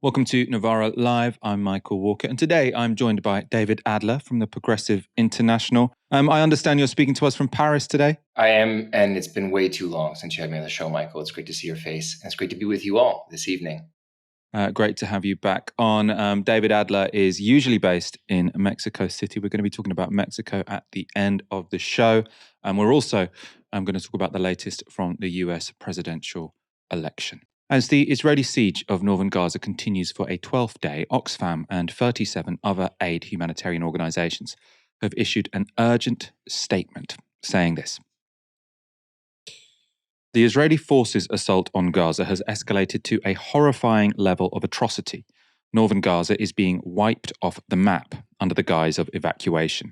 Welcome to Novara Live. I'm Michael Walker, and today I'm joined by David Adler from the Progressive International. I understand you're speaking to us from Paris today. I am, and it's been way too long since you had me on the show, Michael. It's great to see your face, and it's great to be with you all this evening. Great to have you back on. David Adler is usually based in Mexico City. We're going to be talking about Mexico at the end of the show. And we're also going to talk about the latest from the US presidential election. As the Israeli siege of Northern Gaza continues for a 12th day, Oxfam and 37 other aid humanitarian organizations have issued an urgent statement saying this. The Israeli forces' assault on Gaza has escalated to a horrifying level of atrocity. Northern Gaza is being wiped off the map under the guise of evacuation.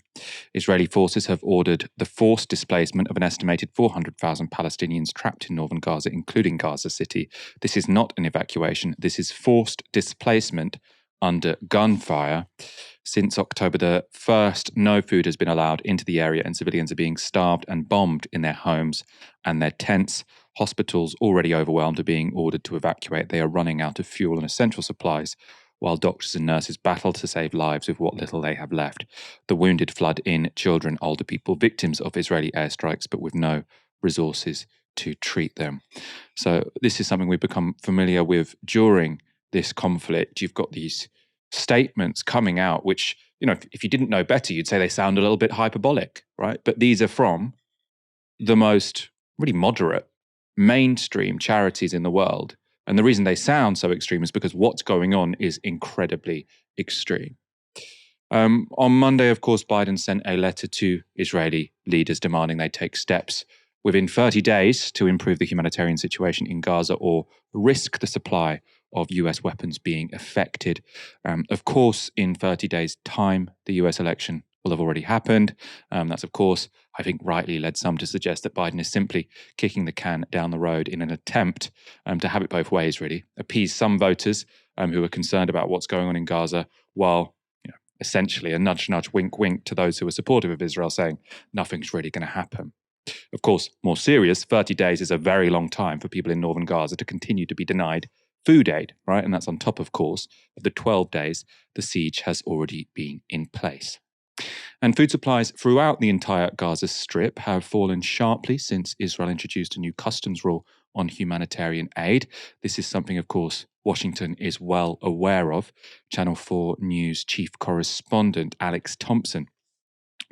Israeli forces have ordered the forced displacement of an estimated 400,000 Palestinians trapped in northern Gaza, including Gaza City. This is not an evacuation. This is forced displacement under gunfire. Since October the 1st, no food has been allowed into the area, and civilians are being starved and bombed in their homes and their tents. Hospitals, already overwhelmed, are being ordered to evacuate. They are running out of fuel and essential supplies, while doctors and nurses battle to save lives with what little they have left. The wounded flood in, children, older people, victims of Israeli airstrikes, but with no resources to treat them. So this is something we've become familiar with during this conflict. You've got these statements coming out, which, if you didn't know better, you'd say they sound a little bit hyperbolic, right? But these are from the most really moderate, mainstream charities in the world. And the reason they sound so extreme is because what's going on is incredibly extreme. On Monday, of course, Biden sent a letter to Israeli leaders demanding they take steps within 30 days to improve the humanitarian situation in Gaza or risk the supply of US weapons being affected. Of course, in 30 days' time, the US election will have already happened. That's, of course, I think rightly led some to suggest that Biden is simply kicking the can down the road in an attempt to have it both ways, really. Appease some voters who are concerned about what's going on in Gaza, while essentially a nudge, nudge, wink, wink to those who are supportive of Israel, saying nothing's really going to happen. Of course, more serious, 30 days is a very long time for people in northern Gaza to continue to be denied food aid, right? And that's on top, of course, of the 12 days the siege has already been in place. And food supplies throughout the entire Gaza Strip have fallen sharply since Israel introduced a new customs rule on humanitarian aid. This is something, of course, Washington is well aware of. Channel 4 News chief correspondent Alex Thompson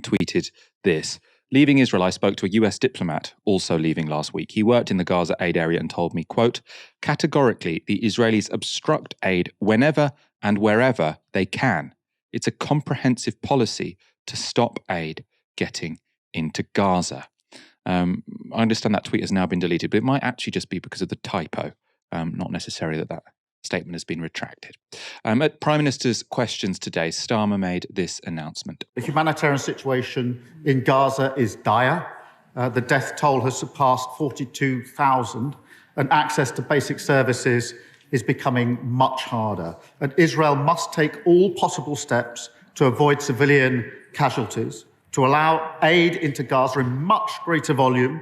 tweeted this. Leaving Israel, I spoke to a US diplomat also leaving last week. He worked in the Gaza aid area and told me, quote, categorically, the Israelis obstruct aid whenever and wherever they can. It's a comprehensive policy to stop aid getting into Gaza. I understand that tweet has now been deleted, but it might actually just be because of the typo, not necessarily that statement has been retracted. At Prime Minister's questions today, Starmer made this announcement. The humanitarian situation in Gaza is dire. The death toll has surpassed 42,000, and access to basic services is becoming much harder. And Israel must take all possible steps to avoid civilian casualties, to allow aid into Gaza in much greater volume,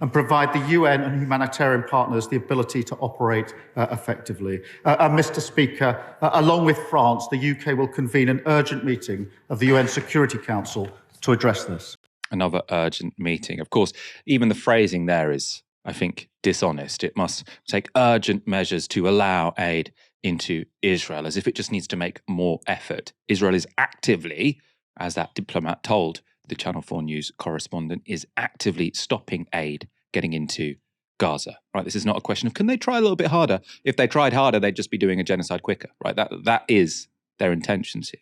and provide the UN and humanitarian partners the ability to operate effectively. Mr. Speaker, along with France, the UK will convene an urgent meeting of the UN Security Council to address this. Another urgent meeting. Of course, even the phrasing there is, I think, dishonest. It must take urgent measures to allow aid into Israel, as if it just needs to make more effort. Israel is actively, as that diplomat told the Channel 4 News correspondent, is actively stopping aid getting into Gaza, right? This is not a question of, can they try a little bit harder? If they tried harder, they'd just be doing a genocide quicker, right? That is their intentions here.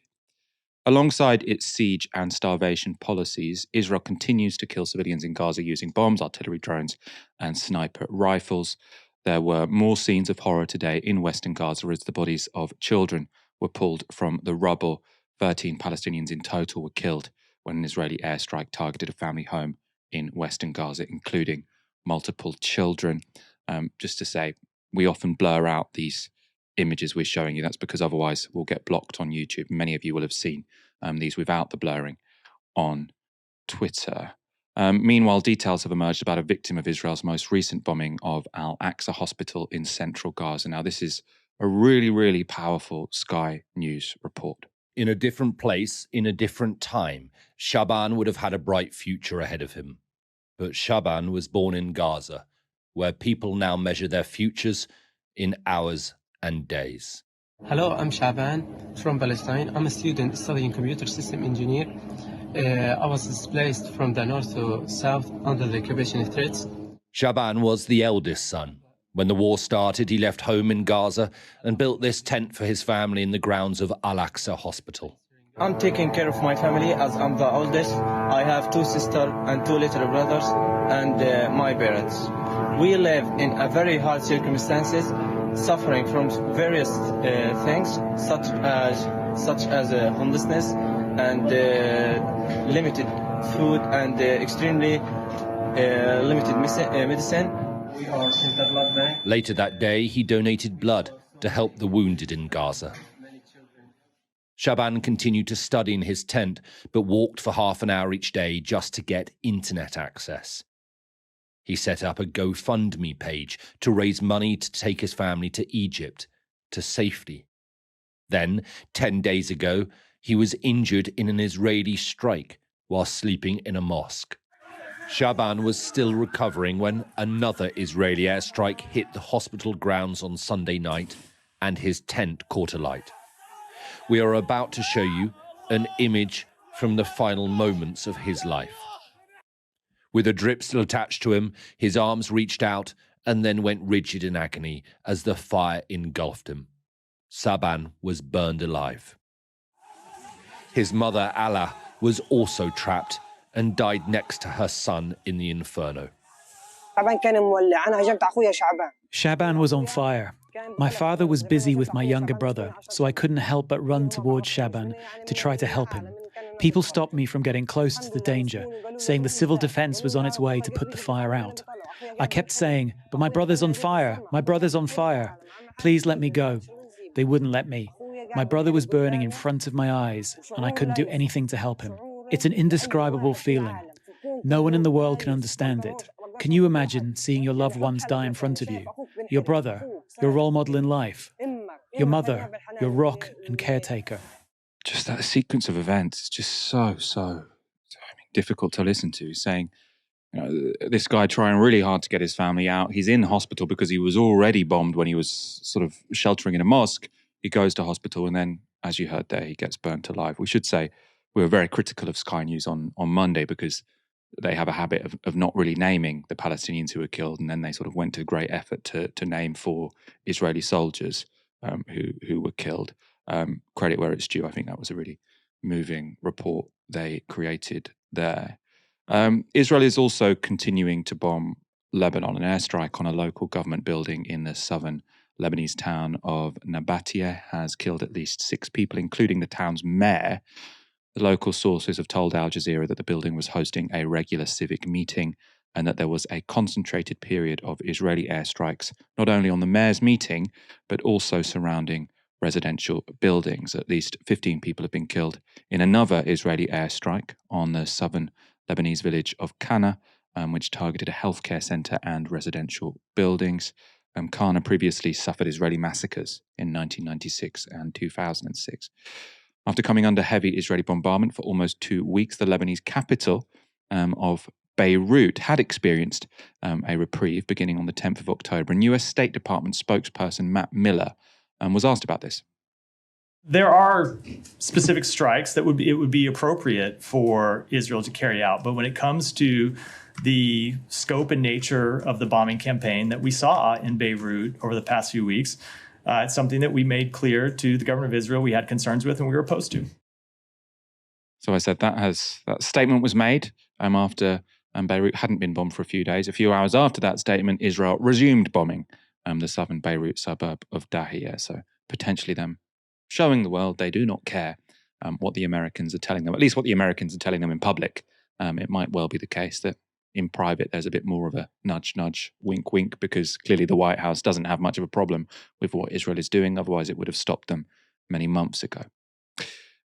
Alongside its siege and starvation policies, Israel continues to kill civilians in Gaza using bombs, artillery drones, and sniper rifles. There were more scenes of horror today in Western Gaza as the bodies of children were pulled from the rubble. 13 Palestinians in total were killed when an Israeli airstrike targeted a family home in Western Gaza, including multiple children. Just to say, we often blur out these images we're showing you. That's because otherwise we'll get blocked on YouTube. Many of you will have seen these without the blurring on Twitter. Meanwhile, details have emerged about a victim of Israel's most recent bombing of Al-Aqsa Hospital in central Gaza. Now, this is A really, really powerful Sky News report. In a different place, in a different time, Shaban would have had a bright future ahead of him. But Shaban was born in Gaza, where people now measure their futures in hours and days. Hello, I'm Shaban from Palestine. I'm a student studying computer system engineer. I was displaced from the north to south under the occupation threats. Shaban was the eldest son. When the war started, he left home in Gaza and built this tent for his family in the grounds of Al-Aqsa Hospital. I'm taking care of my family as I'm the oldest. I have 2 sisters and 2 little brothers and my parents. We live in a very hard circumstances, suffering from various things such as homelessness and limited food and extremely limited medicine. We are in the blood bank. Later that day, he donated blood to help the wounded in Gaza. Shaban continued to study in his tent, but walked for half an hour each day just to get internet access. He set up a GoFundMe page to raise money to take his family to Egypt, to safety. Then, 10 days ago, he was injured in an Israeli strike while sleeping in a mosque. Shaban was still recovering when another Israeli airstrike hit the hospital grounds on Sunday night and his tent caught alight. We are about to show you an image from the final moments of his life. With a drip still attached to him, his arms reached out and then went rigid in agony as the fire engulfed him. Shaban was burned alive. His mother, Adler, was also trapped and died next to her son in the inferno. Shaban was on fire. My father was busy with my younger brother, so I couldn't help but run towards Shaban to try to help him. People stopped me from getting close to the danger, saying the civil defense was on its way to put the fire out. I kept saying, "But my brother's on fire, my brother's on fire. Please let me go." They wouldn't let me. My brother was burning in front of my eyes, and I couldn't do anything to help him. It's an indescribable feeling. No one in the world can understand it. Can you imagine seeing your loved ones die in front of you? Your brother, your role model in life, your mother, your rock and caretaker. Just that sequence of events is just so difficult to listen to. Saying, this guy trying really hard to get his family out. He's in hospital because he was already bombed when he was sort of sheltering in a mosque. He goes to hospital and then, as you heard there, he gets burnt alive. We should say we were very critical of Sky News on Monday because they have a habit of not really naming the Palestinians who were killed, and then they sort of went to great effort to name 4 Israeli soldiers who were killed. Credit where it's due. I think that was a really moving report they created there. Israel is also continuing to bomb Lebanon. An airstrike on a local government building in the southern Lebanese town of Nabatea has killed at least 6 people, including the town's mayor. The local sources have told Al Jazeera that the building was hosting a regular civic meeting and that there was a concentrated period of Israeli airstrikes, not only on the mayor's meeting, but also surrounding residential buildings. At least 15 people have been killed in another Israeli airstrike on the southern Lebanese village of Kana, which targeted a healthcare center and residential buildings. Kana previously suffered Israeli massacres in 1996 and 2006. After coming under heavy Israeli bombardment for almost 2 weeks, the Lebanese capital of Beirut had experienced a reprieve beginning on the 10th of October. And US State Department spokesperson Matt Miller was asked about this. There are specific strikes that it would be appropriate for Israel to carry out. But when it comes to the scope and nature of the bombing campaign that we saw in Beirut over the past few weeks, it's something that we made clear to the government of Israel we had concerns with and we were opposed to. So I said that statement was made after Beirut hadn't been bombed for a few days. A few hours after that statement, Israel resumed bombing the southern Beirut suburb of Dahiyeh. So potentially them showing the world they do not care what the Americans are telling them, at least what the Americans are telling them in public. It might well be the case that in private there's a bit more of a nudge, nudge, wink, wink, because clearly the White House doesn't have much of a problem with what Israel is doing. Otherwise, it would have stopped them many months ago.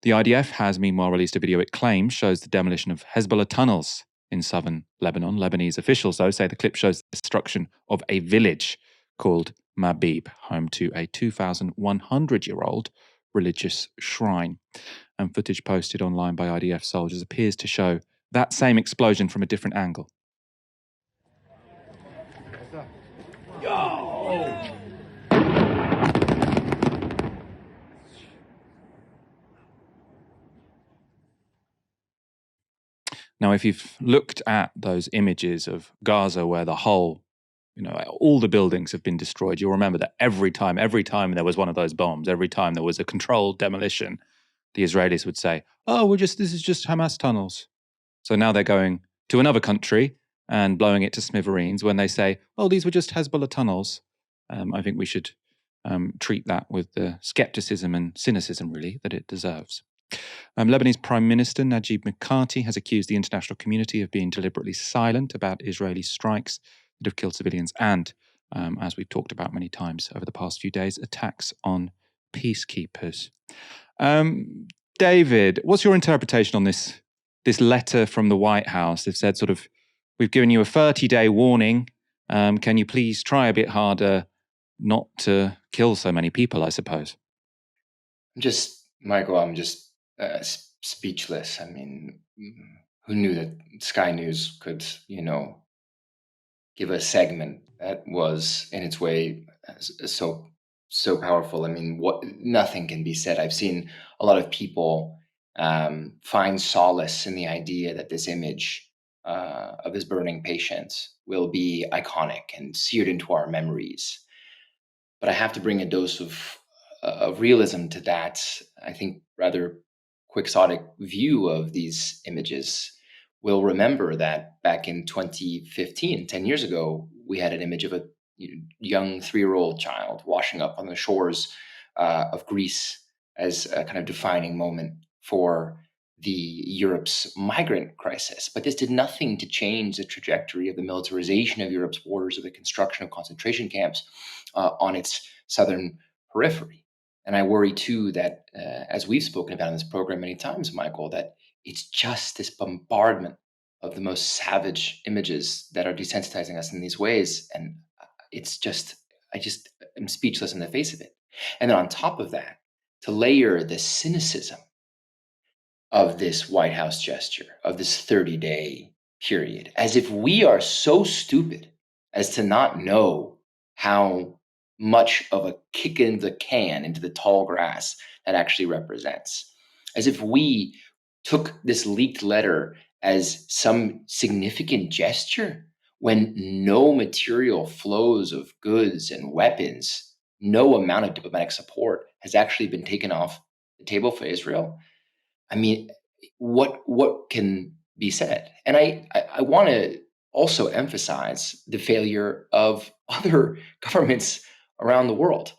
The IDF has meanwhile released a video it claims shows the demolition of Hezbollah tunnels in southern Lebanon. Lebanese officials, though, say the clip shows the destruction of a village called Mabib, home to a 2,100-year-old religious shrine. And footage posted online by IDF soldiers appears to show that same explosion from a different angle. Now, if you've looked at those images of Gaza where the whole, all the buildings have been destroyed, you'll remember that every time there was one of those bombs, every time there was a controlled demolition, the Israelis would say, oh, this is just Hamas tunnels. So now they're going to another country and blowing it to smithereens when they say, oh, these were just Hezbollah tunnels. I think we should treat that with the skepticism and cynicism, really, that it deserves. Lebanese Prime Minister Najib Mikati has accused the international community of being deliberately silent about Israeli strikes that have killed civilians and, as we've talked about many times over the past few days, attacks on peacekeepers. David, what's your interpretation on this letter from the White House? They've said we've given you a 30-day warning. Can you please try a bit harder not to kill so many people, I suppose? Michael, I'm just speechless. I mean, who knew that Sky News could, give a segment that was in its way so powerful? I mean, nothing can be said. I've seen a lot of people find solace in the idea that this image of his burning patient will be iconic and seared into our memories. But I have to bring a dose of realism to that, I think, rather quixotic view of these images. We'll remember that back in 2015, 10 years ago, we had an image of a young 3-year-old child washing up on the shores of Greece as a kind of defining moment for Europe's migrant crisis. But this did nothing to change the trajectory of the militarization of Europe's borders, or the construction of concentration camps on its southern periphery. And I worry, too, that as we've spoken about in this program many times, Michael, that it's just this bombardment of the most savage images that are desensitizing us in these ways. And I just am speechless in the face of it. And then on top of that, to layer the cynicism of this White House gesture, of this 30-day period, as if we are so stupid as to not know how much of a kick in the can into the tall grass that actually represents. As if we took this leaked letter as some significant gesture when no material flows of goods and weapons, no amount of diplomatic support has actually been taken off the table for Israel. I mean, what can be said? And I want to also emphasize the failure of other governments around the world.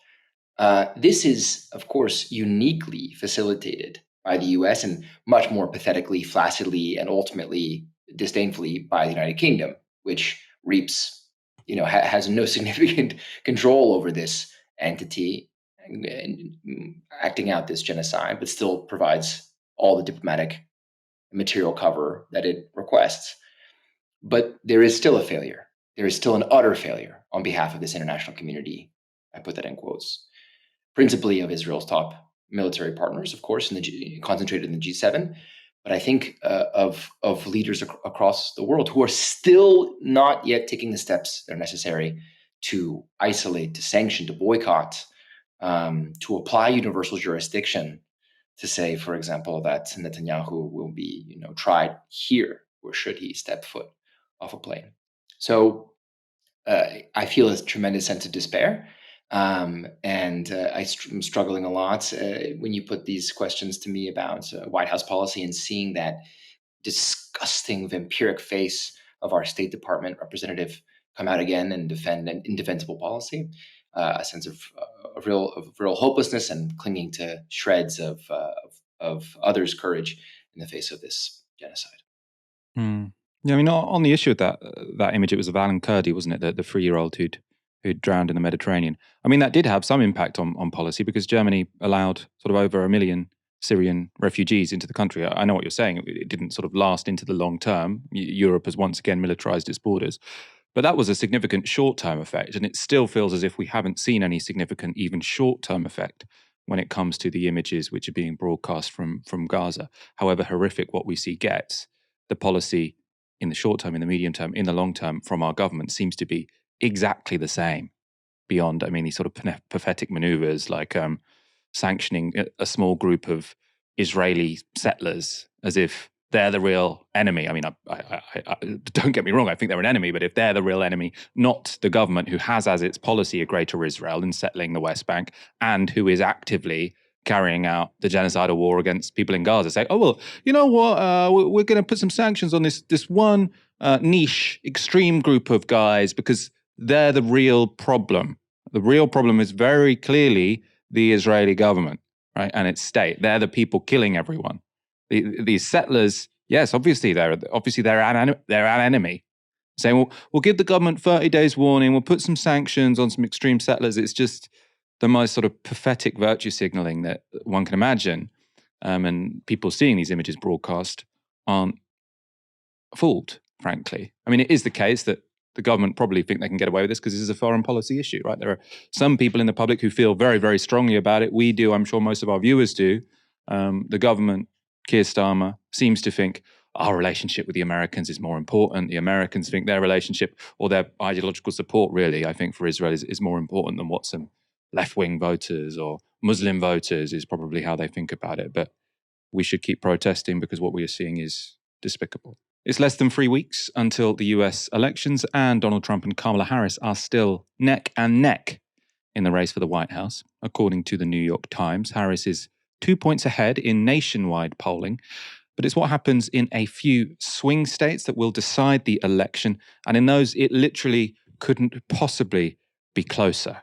This is, of course, uniquely facilitated by the US and much more pathetically, flaccidly, and ultimately disdainfully by the United Kingdom, which reaps, has no significant control over this entity and acting out this genocide, but still provides all the diplomatic material cover that it requests. But there is still a failure. There is still an utter failure on behalf of this international community. I put that in quotes, principally of Israel's top military partners, of course, concentrated in the G7. But I think of leaders across the world who are still not yet taking the steps that are necessary to isolate, to sanction, to boycott, to apply universal jurisdiction, to say, for example, that Netanyahu will be, tried here, or should he step foot off a plane. So I feel a tremendous sense of despair. I'm struggling a lot when you put these questions to me about White House policy, and seeing that disgusting vampiric face of our State Department representative come out again and defend an indefensible policy, a sense of real hopelessness and clinging to shreds of others' courage in the face of this genocide. Yeah, I mean, on the issue of that image, it was of Alan Kurdi, wasn't it, the 3-year-old who'd drowned in the Mediterranean. I mean, that did have some impact on policy, because Germany allowed sort of over 1 million Syrian refugees into the country. I know what you're saying. It didn't sort of last into the long term. Europe has once again militarized its borders. But that was a significant short-term effect, and it still feels as if we haven't seen any significant, even short-term effect when it comes to the images which are being broadcast from Gaza. However horrific what we see gets, the policy in the short term, in the medium term, in the long term from our government seems to be exactly the same. Beyond, I mean, these sort of pathetic maneuvers like sanctioning a small group of Israeli settlers as if they're the real enemy. I mean, I don't get me wrong, I think they're an enemy, but if they're the real enemy, not the government who has as its policy a greater Israel in settling the West Bank and who is actively carrying out the genocidal war against people in Gaza, say, oh, well, you know what, we're going to put some sanctions on this one niche, extreme group of guys because they're the real problem. The real problem is very clearly the Israeli government, right, and its state. They're the people killing everyone. These settlers, yes, obviously they're an enemy. Saying, well, we'll give the government 30 days warning, we'll put some sanctions on some extreme settlers. It's just the most sort of pathetic virtue signaling that one can imagine. And people seeing these images broadcast aren't fooled, frankly. I mean, it is the case that the government probably think they can get away with this because this is a foreign policy issue, right? There are some people in the public who feel very, very strongly about it. We do, I'm sure most of our viewers do. The government, Keir Starmer, seems to think our relationship with the Americans is more important. The Americans think their relationship or their ideological support, really, I think, for Israel is more important than what some left-wing voters or Muslim voters is probably how they think about it. But we should keep protesting because what we are seeing is despicable. It's less than 3 weeks until the US elections, and Donald Trump and Kamala Harris are still neck and neck in the race for the White House. According to the New York Times, Harris is 2 points ahead in nationwide polling, but it's what happens in a few swing states that will decide the election, and in those, it literally couldn't possibly be closer.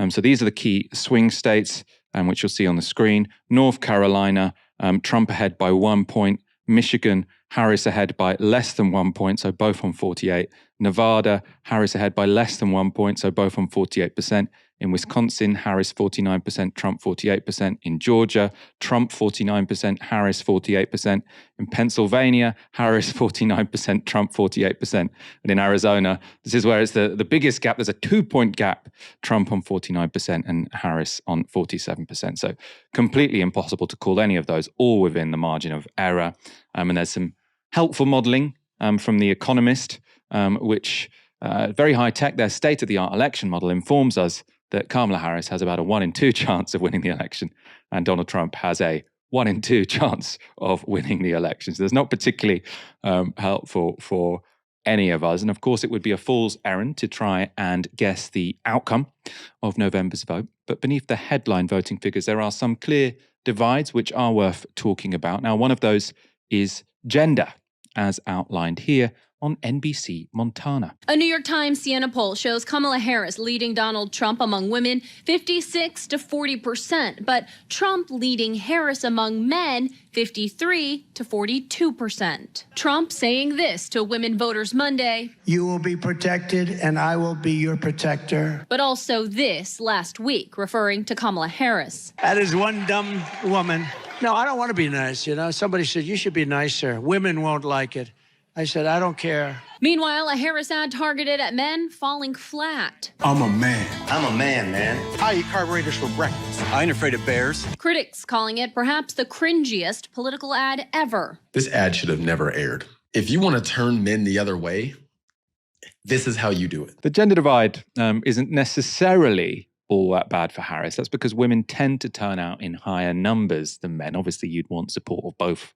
So these are the key swing states, which you'll see on the screen. North Carolina, Trump ahead by 1 point. Michigan, Harris ahead by less than 1 point, so both on 48. Nevada, Harris ahead by less than 1 point, so both on 48%. In Wisconsin, Harris 49%, Trump 48%. In Georgia, Trump 49%, Harris 48%. In Pennsylvania, Harris 49%, Trump 48%. And in Arizona, this is where it's the biggest gap. There's a 2 point gap, Trump on 49% and Harris on 47%. So completely impossible to call any of those, all within the margin of error. And there's some helpful modeling from The Economist, which very high tech, their state-of-the-art election model informs us that Kamala Harris has about a 1 in 2 chance of winning the election, and Donald Trump has a 1 in 2 chance of winning the election. So that's not particularly helpful for any of us. And of course, it would be a fool's errand to try and guess the outcome of November's vote. But beneath the headline voting figures, there are some clear divides which are worth talking about. Now, one of those is gender, as outlined here on NBC Montana. A New York Times Siena poll shows Kamala Harris leading Donald Trump among women 56 to 40%, but Trump leading Harris among men 53 to 42%. Trump saying this to women voters Monday: "You will be protected and I will be your protector." But also this last week, referring to Kamala Harris. That is one dumb woman. No, I don't want to be nice, Somebody said, you should be nicer. Women won't like it. I said, I don't care. Meanwhile, a Harris ad targeted at men falling flat. I'm a man. I'm a man, man. I eat carburetors for breakfast. I ain't afraid of bears. Critics calling it perhaps the cringiest political ad ever. This ad should have never aired. If you want to turn men the other way, this is how you do it. The gender divide isn't necessarily all that bad for Harris. That's because women tend to turn out in higher numbers than men. Obviously, you'd want support of both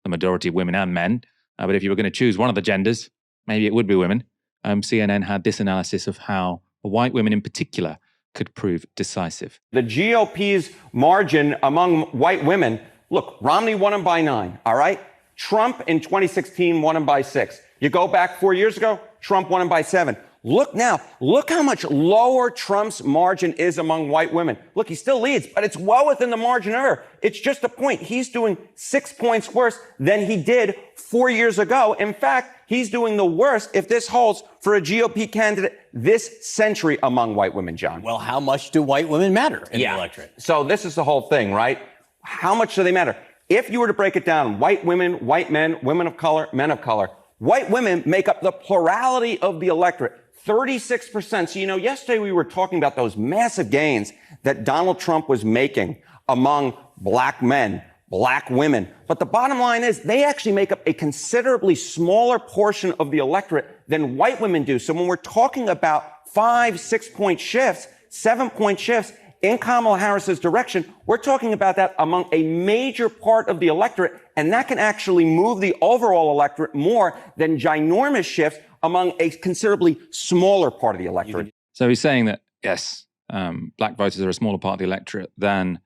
the majority of women and men. But if you were going to choose one of the genders, maybe it would be women. CNN had this analysis of how white women in particular could prove decisive. The GOP's margin among white women, look, Romney won him by 9, all right? Trump in 2016 won him by 6. You go back 4 years ago, Trump won him by 7. Look now, look how much lower Trump's margin is among white women. Look, he still leads, but it's well within the margin of error. It's just a point. He's doing 6 points worse than he did 4 years ago. In fact, he's doing the worst, if this holds, for a GOP candidate this century among white women, John. Well, how much do white women matter in the electorate? So this is the whole thing, right? How much do they matter? If you were to break it down, white women, white men, women of color, men of color, white women make up the plurality of the electorate. 36%. So, yesterday we were talking about those massive gains that Donald Trump was making among black men, black women. But the bottom line is they actually make up a considerably smaller portion of the electorate than white women do. So when we're talking about 5-6 point shifts, 7-point shifts in Kamala Harris's direction, we're talking about that among a major part of the electorate, and that can actually move the overall electorate more than ginormous shifts among a considerably smaller part of the electorate. So he's saying that, yes, black voters are a smaller part of the electorate than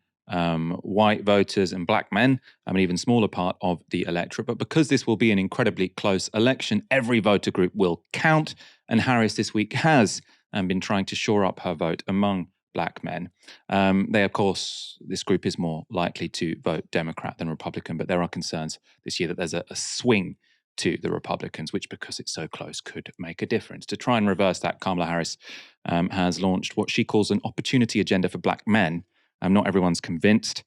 white voters and black men, an even smaller part of the electorate. But because this will be an incredibly close election, every voter group will count. And Harris this week has been trying to shore up her vote among black men. Of course, this group is more likely to vote Democrat than Republican, but there are concerns this year that there's a swing to the Republicans, which, because it's so close, could make a difference. To try and reverse that, Kamala Harris has launched what she calls an opportunity agenda for black men. Not everyone's convinced.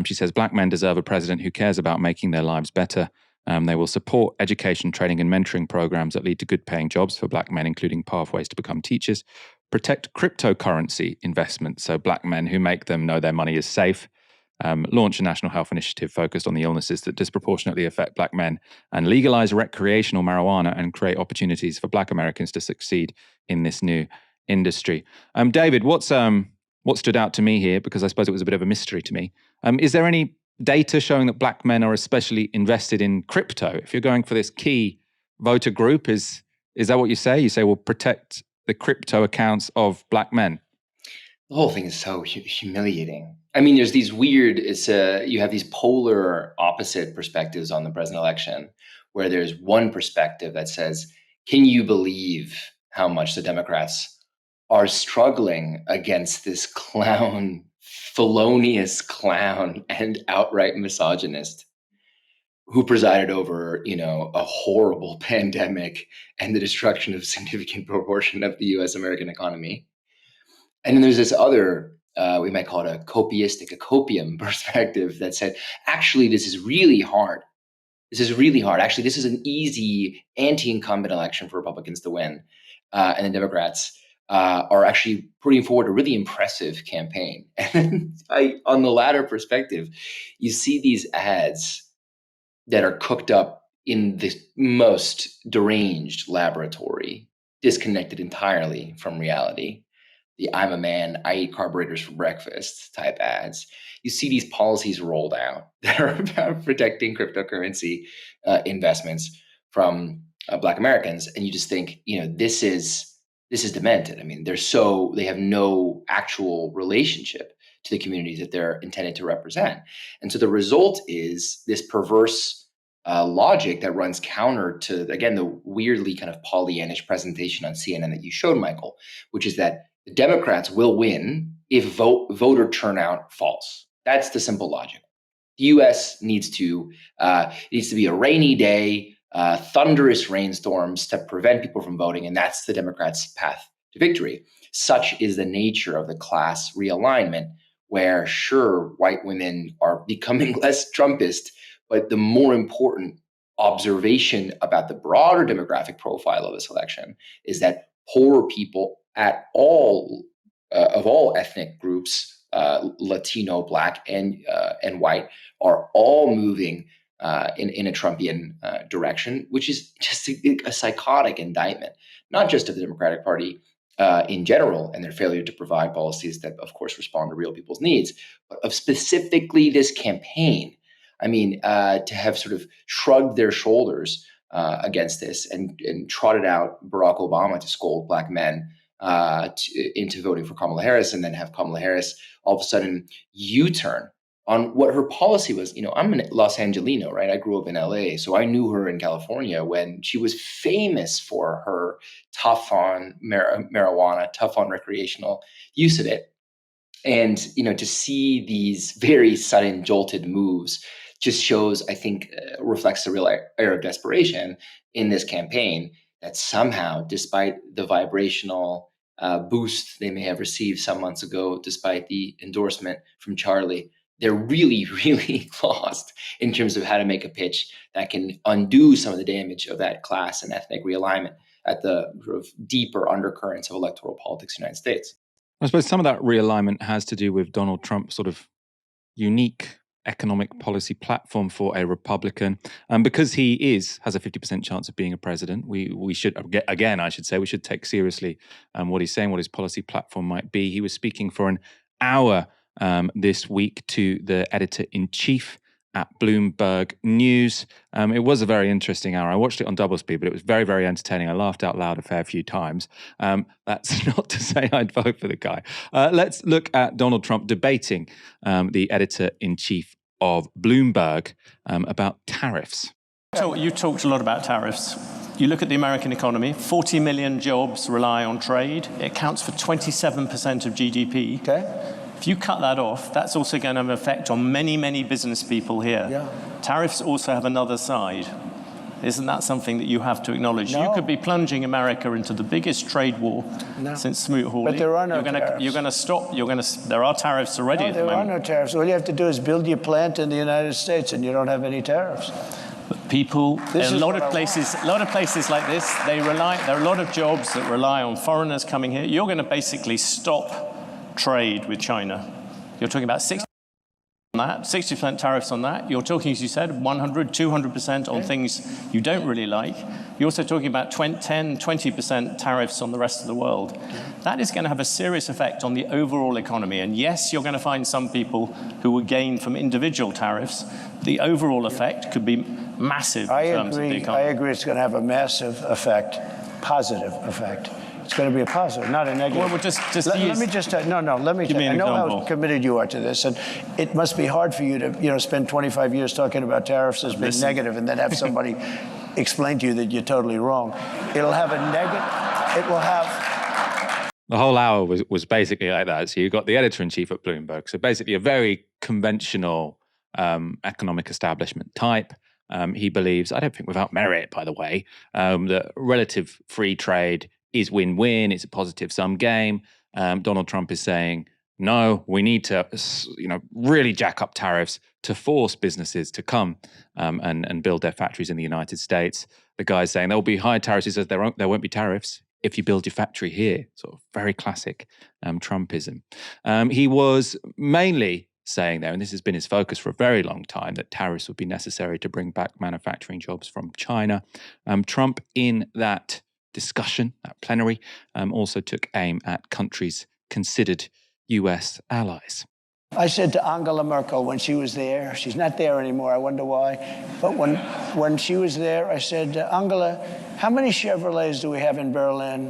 She says black men deserve a president who cares about making their lives better. They will support education, training, and mentoring programs that lead to good-paying jobs for black men, including pathways to become teachers. Protect cryptocurrency investments so black men who make them know their money is safe. Launch a national health initiative focused on the illnesses that disproportionately affect black men, and legalize recreational marijuana and create opportunities for black Americans to succeed in this new industry. David, what stood out to me here, because I suppose it was a bit of a mystery to me, is there any data showing that black men are especially invested in crypto? If you're going for this key voter group, is that what you say? You say, well, protect the crypto accounts of black men. The whole thing is so humiliating. I mean, there's these weird, you have these polar opposite perspectives on the president election, where there's one perspective that says, can you believe how much the Democrats are struggling against this clown, felonious clown and outright misogynist who presided over, a horrible pandemic and the destruction of a significant proportion of the US American economy. And then there's this other, we might call it a copium perspective that said, actually, this is really hard. Actually, this is an easy anti-incumbent election for Republicans to win. And the Democrats are actually putting forward a really impressive campaign. And on the latter perspective, you see these ads that are cooked up in the most deranged laboratory, disconnected entirely from reality. The I'm a man, I eat carburetors for breakfast type ads. You see these policies rolled out that are about protecting cryptocurrency investments from Black Americans. And you just think, this is demented. I mean, they have no actual relationship to the communities that they're intended to represent. And so the result is this perverse logic that runs counter to, again, the weirdly kind of Pollyannish presentation on CNN that you showed, Michael, which is that the Democrats will win if voter turnout falls. That's the simple logic. The U.S. needs to be a rainy day, thunderous rainstorms to prevent people from voting, and that's the Democrats' path to victory. Such is the nature of the class realignment, where sure, white women are becoming less Trumpist, but the more important observation about the broader demographic profile of this election is that poorer people at all of all ethnic groups, Latino, Black, and white, are all moving in a Trumpian direction, which is just a psychotic indictment, not just of the Democratic Party in general and their failure to provide policies that, of course, respond to real people's needs, but of specifically this campaign. I mean, to have sort of shrugged their shoulders against this and trotted out Barack Obama to scold Black men into voting for Kamala Harris, and then have Kamala Harris all of a sudden U-turn on what her policy was. I'm a Los Angelino, right? I grew up in LA, so I knew her in California when she was famous for her tough on marijuana, tough on recreational use of it. And, to see these very sudden jolted moves just shows, I think, reflects the real air of desperation in this campaign, that somehow, despite the vibrational boost they may have received some months ago, despite the endorsement from Charlie, they're really, really lost in terms of how to make a pitch that can undo some of the damage of that class and ethnic realignment at the sort of deeper undercurrents of electoral politics in the United States. I suppose some of that realignment has to do with Donald Trump's sort of unique economic policy platform for a Republican. Because he has a 50% chance of being a president, we should, again, I should say, we should take seriously what he's saying, what his policy platform might be. He was speaking for an hour this week to the editor-in-chief at Bloomberg News. It was a very interesting hour. I watched it on double speed, but it was very, very entertaining. I laughed out loud a fair few times. That's not to say I'd vote for the guy. Let's look at Donald Trump debating the editor-in-chief of Bloomberg about tariffs. So you talked a lot about tariffs. You look at the American economy, 40 million jobs rely on trade. It accounts for 27% of GDP. Okay. If you cut that off, that's also going to have an effect on many, many business people here. Yeah. Tariffs also have another side. Isn't that something that you have to acknowledge? No. You could be plunging America into the biggest trade war since Smoot-Hawley. But there are no tariffs. You're going to stop. There are tariffs already at the moment. There are no tariffs. All you have to do is build your plant in the United States, and you don't have any tariffs. But people, a lot of places like this, there are a lot of jobs that rely on foreigners coming here. You're going to basically stop trade with China. You're talking about 60% on that, 60% tariffs on that. You're talking, as you said, 100, 200% on things you don't really like. You're also talking about 10, 20% tariffs on the rest of the world. That is going to have a serious effect on the overall economy. And yes, you're going to find some people who will gain from individual tariffs. The overall effect could be massive in terms of the economy. I agree it's going to have a massive effect, positive effect. It's going to be a positive, not a negative. Well, let me just I know how committed you are to this, and it must be hard for you to spend 25 years talking about tariffs as being negative, and then have somebody explain to you that you're totally wrong. It'll have a negative. It will have. The whole hour was basically like that. So you've got the editor-in-chief at Bloomberg. So basically a very conventional economic establishment type. He believes, I don't think without merit, by the way, that relative free trade is win-win. It's a positive-sum game. Donald Trump is saying, no, we need to, really jack up tariffs to force businesses to come and build their factories in the United States. The guy's saying there'll be high tariffs. He says there won't be tariffs if you build your factory here. Sort of very classic Trumpism. He was mainly saying there, and this has been his focus for a very long time, that tariffs would be necessary to bring back manufacturing jobs from China. Trump, in that discussion, that plenary, also took aim at countries considered US allies. I said to Angela Merkel when she was there, she's not there anymore, I wonder why, but when she was there, I said, Angela, how many Chevrolets do we have in Berlin?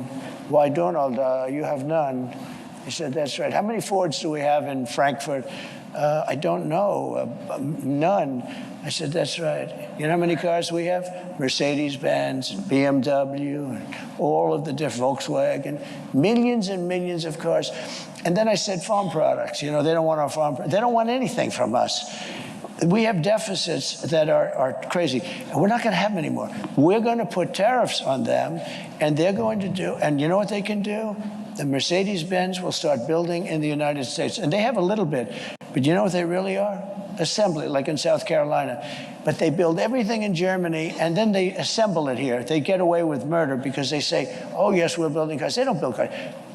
Why, Donald, you have none. He said, that's right. How many Fords do we have in Frankfurt? I don't know, none. I said, that's right. You know how many cars we have? Mercedes-Benz, BMW, and all of the different Volkswagen, millions and millions of cars. And then I said, farm products. They don't want our farm products. They don't want anything from us. We have deficits that are crazy, and we're not going to have them anymore. We're going to put tariffs on them, and they're going to do, and you know what they can do? The Mercedes-Benz will start building in the United States, and they have a little bit, but you know what they really are? Assembly, like in South Carolina. But they build everything in Germany, and then they assemble it here. They get away with murder because they say, oh, yes, we're building cars. They don't build cars.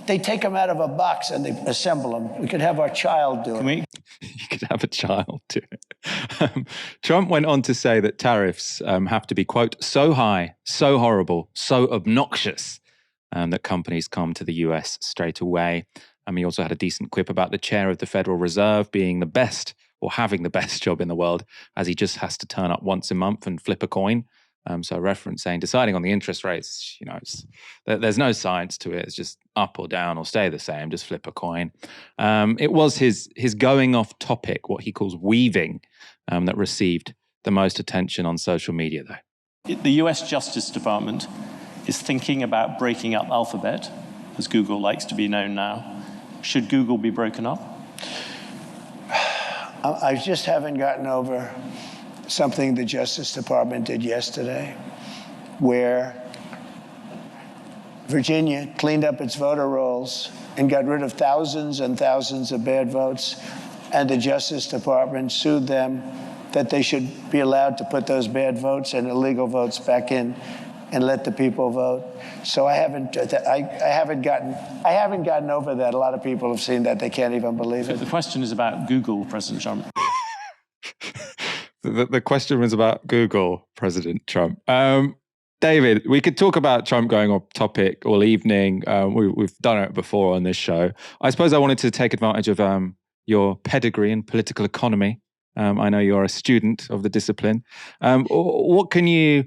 They take them out of a box and they assemble them. We could have our child do it. You could have a child do it. Trump went on to say that tariffs have to be, quote, so high, so horrible, so obnoxious that companies come to the US straight away. He also had a decent quip about the chair of the Federal Reserve being the best, or having the best job in the world, as he just has to turn up once a month and flip a coin. So a reference saying deciding on the interest rates, there's no science to it. It's just up or down or stay the same, just flip a coin. It was his going off topic, what he calls weaving, that received the most attention on social media, though. The US Justice Department is thinking about breaking up Alphabet, as Google likes to be known now. Should Google be broken up? I just haven't gotten over something the Justice Department did yesterday, where Virginia cleaned up its voter rolls and got rid of thousands and thousands of bad votes, and the Justice Department sued them that they should be allowed to put those bad votes and illegal votes back in. and let the people vote. So I haven't gotten over that. A lot of people have seen that. They can't even believe it. The question is about Google, President Trump. The question was about Google, President Trump. David, we could talk about Trump going off topic all evening. We've done it before on this show. I suppose I wanted to take advantage of your pedigree in political economy. I know you're a student of the discipline. What can you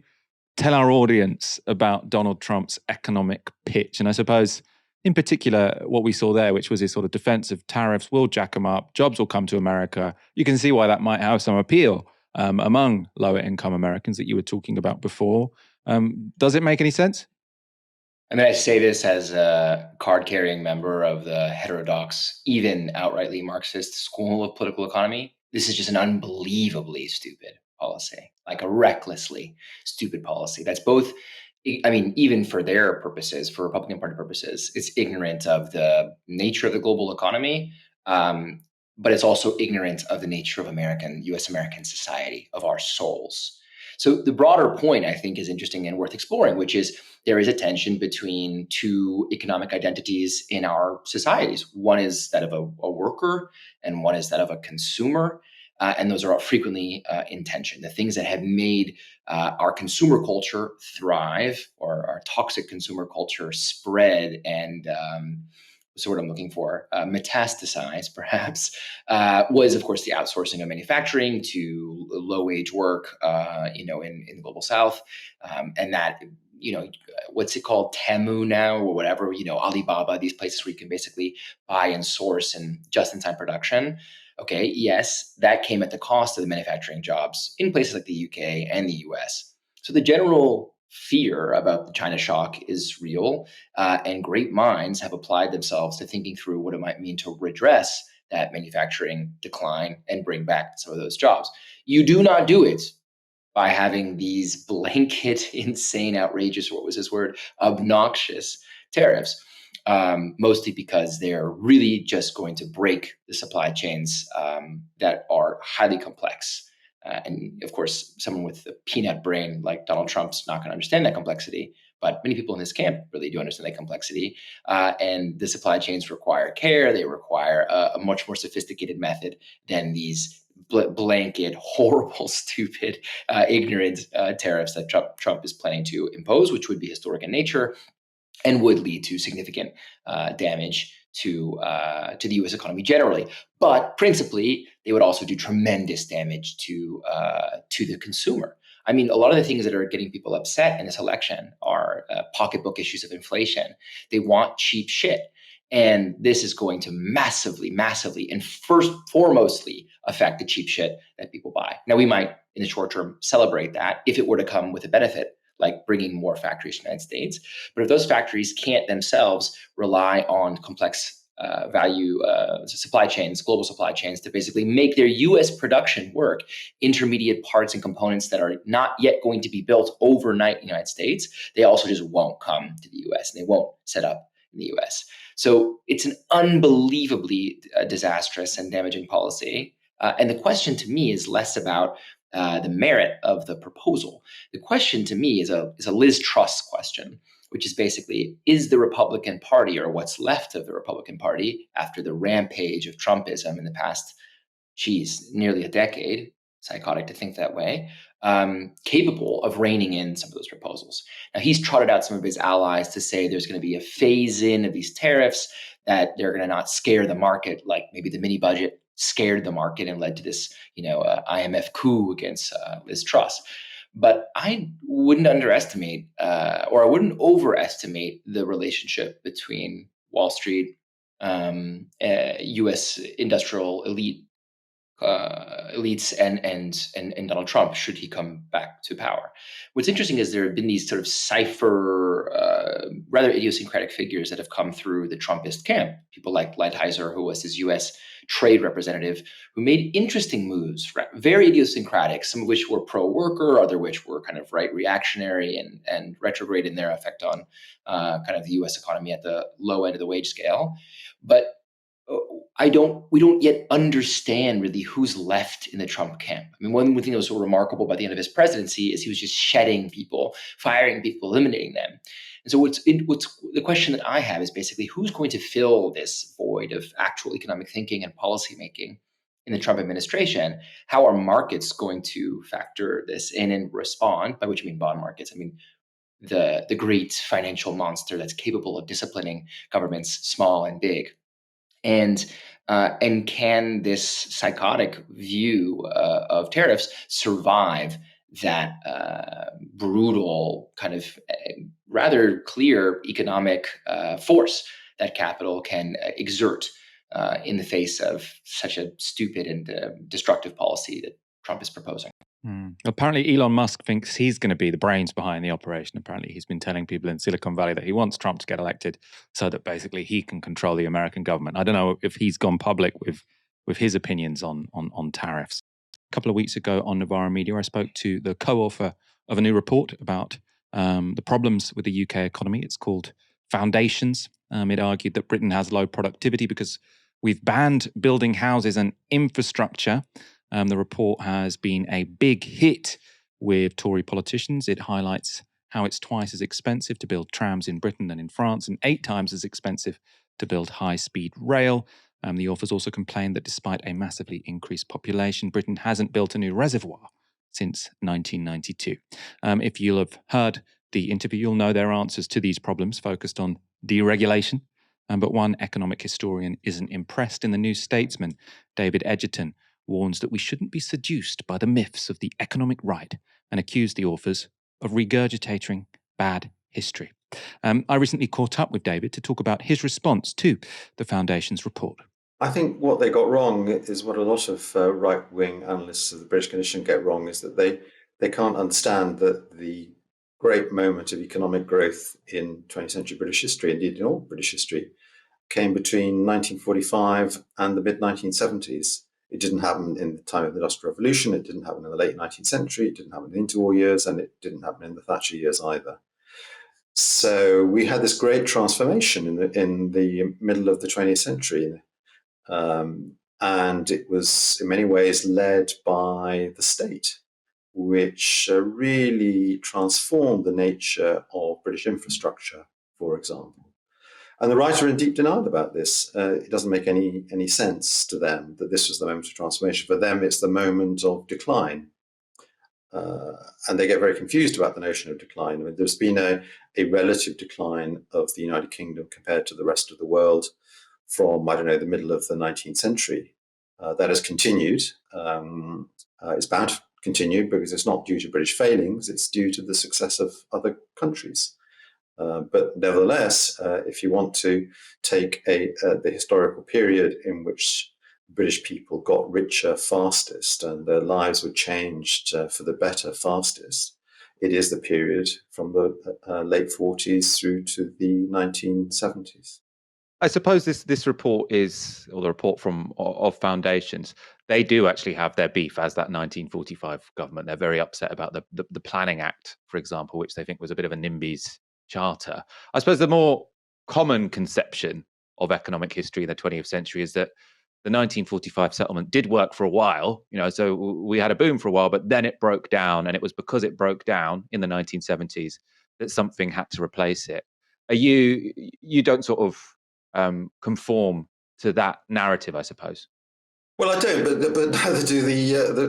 tell our audience about Donald Trump's economic pitch? And I suppose, in particular, what we saw there, which was his sort of defense of tariffs, will jack them up, jobs will come to America. You can see why that might have some appeal among lower income Americans that you were talking about before. Does it make any sense? I mean, I say this as a card-carrying member of the heterodox, even outrightly Marxist school of political economy. This is just an unbelievably stupid policy, like a recklessly stupid policy. That's both, I mean, even for their purposes, for Republican Party purposes, it's ignorant of the nature of the global economy, but it's also ignorant of the nature of U.S. American society, of our souls. So the broader point, I think, is interesting and worth exploring, which is there is a tension between two economic identities in our societies. One is that of a worker, and one is that of a consumer. And those are frequently in tension. The things that have made our consumer culture thrive, or our toxic consumer culture spread and what's the word I'm looking for, metastasize perhaps, was of course the outsourcing of manufacturing to low-wage work, in the global South, and that, what's it called, Temu now or whatever, Alibaba, these places where you can basically buy and source and just-in-time production. Okay, yes, that came at the cost of the manufacturing jobs in places like the UK and the US. So the general fear about the China shock is real, and great minds have applied themselves to thinking through what it might mean to redress that manufacturing decline and bring back some of those jobs. You do not do it by having these blanket, insane, outrageous, what was his word, obnoxious tariffs, mostly because they're really just going to break the supply chains that are highly complex. And of course, someone with a peanut brain like Donald Trump's not going to understand that complexity, but many people in his camp really do understand that complexity. And the supply chains require care. They require a much more sophisticated method than these blanket, horrible, stupid, ignorant tariffs that Trump is planning to impose, which would be historic in nature and would lead to significant damage to the U.S. economy generally. But principally, they would also do tremendous damage to the consumer. I mean, a lot of the things that are getting people upset in this election are pocketbook issues of inflation. They want cheap shit. And this is going to massively, and foremostly affect the cheap shit that people buy. Now, we might, in the short term, celebrate that if it were to come with a benefit, like bringing more factories to the United States. But if those factories can't themselves rely on complex supply chains, global supply chains, to basically make their U.S. production work, intermediate parts and components that are not yet going to be built overnight in the United States, they also just won't come to the U.S. and they won't set up in the U.S. So it's an unbelievably disastrous and damaging policy. And the question to me is less about the merit of the proposal. The question to me is a Liz Truss question, which is basically, is the Republican Party, or what's left of the Republican Party after the rampage of Trumpism in the past, nearly a decade, psychotic to think that way, capable of reining in some of those proposals? Now, he's trotted out some of his allies to say there's going to be a phase-in of these tariffs, that they're going to not scare the market like maybe the mini budget scared the market and led to this, IMF coup against Liz Truss. But I wouldn't underestimate, or I wouldn't overestimate the relationship between Wall Street, U.S. industrial elites, and Donald Trump, should he come back to power. What's interesting is there have been these sort of cipher, rather idiosyncratic figures that have come through the Trumpist camp. People like Lighthizer, who was his U.S. trade representative, who made interesting moves, very idiosyncratic, some of which were pro-worker, other which were kind of right reactionary and retrograde in their effect on kind of the U.S. economy at the low end of the wage scale. But we don't yet understand really who's left in the Trump camp. I mean, one thing that was so remarkable by the end of his presidency is he was just shedding people, firing people, eliminating them. And so what's the question that I have is basically who's going to fill this void of actual economic thinking and policy making in the Trump administration? How are markets going to factor this in and respond? By which I mean bond markets. I mean the great financial monster that's capable of disciplining governments, small and big. And can this psychotic view of tariffs survive that brutal kind of rather clear economic force that capital can exert in the face of such a stupid and destructive policy that Trump is proposing? Apparently, Elon Musk thinks he's going to be the brains behind the operation. Apparently, he's been telling people in Silicon Valley that he wants Trump to get elected so that basically he can control the American government. I don't know if he's gone public with his opinions on tariffs. A couple of weeks ago on Novara Media, I spoke to the co-author of a new report about the problems with the UK economy. It's called Foundations. It argued that Britain has low productivity because we've banned building houses and infrastructure. The report has been a big hit with Tory politicians. It highlights how it's twice as expensive to build trams in Britain than in France and 8 times as expensive to build high-speed rail. The authors also complained that despite a massively increased population, Britain hasn't built a new reservoir since 1992. If you'll have heard the interview, you'll know their answers to these problems focused on deregulation. But one economic historian isn't impressed. In the New Statesman, David Edgerton warns that we shouldn't be seduced by the myths of the economic right and accuse the authors of regurgitating bad history. I recently caught up with David to talk about his response to the Foundation's report. I think what they got wrong is what a lot of right-wing analysts of the British condition get wrong, is that they can't understand that the great moment of economic growth in 20th century British history, indeed in all British history, came between 1945 and the mid-1970s. It didn't happen in the time of the Industrial Revolution, it didn't happen in the late 19th century, it didn't happen in the interwar years, and it didn't happen in the Thatcher years either. So we had this great transformation in the middle of the 20th century. And it was in many ways led by the state, which really transformed the nature of British infrastructure, for example. And the writer are in deep denial about this. It doesn't make any sense to them that this was the moment of transformation. For them, it's the moment of decline. And they get very confused about the notion of decline. I mean, there's been a relative decline of the United Kingdom compared to the rest of the world from, I don't know, the middle of the 19th century. That has continued. It's bound to continue because it's not due to British failings, it's due to the success of other countries. But nevertheless, if you want to take the historical period in which British people got richer fastest and their lives were changed for the better fastest, it is the period from the late 40s through to the 1970s. I suppose this report is, or the report of Foundations, they do actually have their beef as that 1945 government. They're very upset about the Planning Act, for example, which they think was a bit of a NIMBY's charter. I suppose the more common conception of economic history in the 20th century is that the 1945 settlement did work for a while, so we had a boom for a while, but then it broke down, and it was because it broke down in the 1970s that something had to replace it. You don't sort of conform to that narrative, I suppose? Well, I don't, but neither do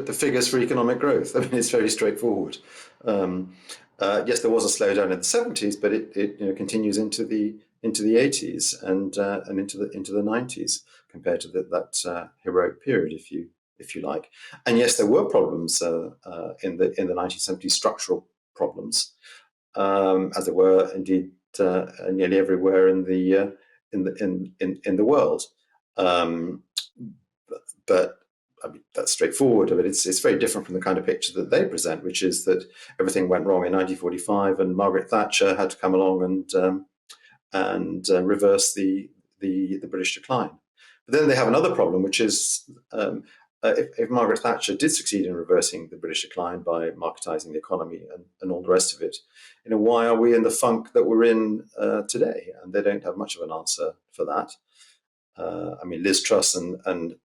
the figures for economic growth. I mean, it's very straightforward. Yes, there was a slowdown in the 70s, but it continues into the 80s and into the 90s compared to that heroic period, if you like. And yes, there were problems in the 1970s, structural problems, as there were indeed nearly everywhere in the world. But I mean, that's straightforward. I mean, it's very different from the kind of picture that they present, which is that everything went wrong in 1945 and Margaret Thatcher had to come along and reverse the British decline. But then they have another problem, which is if Margaret Thatcher did succeed in reversing the British decline by marketising the economy and all the rest of it, why are we in the funk that we're in today? And they don't have much of an answer for that. I mean, Liz Truss and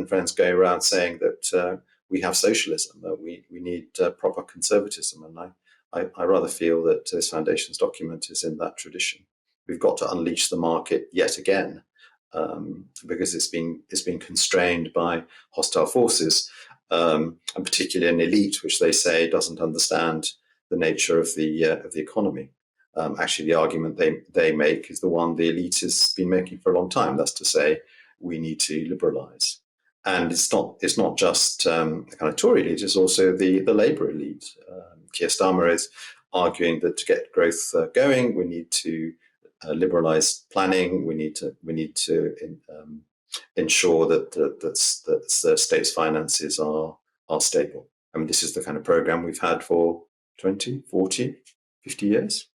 friends go around saying that we have socialism, that we need proper conservatism, and I rather feel that this Foundation's document is in that tradition. We've got to unleash the market yet again, because it's been constrained by hostile forces, and particularly an elite, which they say doesn't understand the nature of the economy. Actually, the argument they make is the one the elite has been making for a long time. That's to say, we need to liberalise, and it's not just the kind of Tory elite; it's also the Labour elite. Keir Starmer is arguing that to get growth going, we need to liberalise planning. We need to ensure that the state's finances are stable. I mean, this is the kind of programme we've had for 20, 40, 50 years.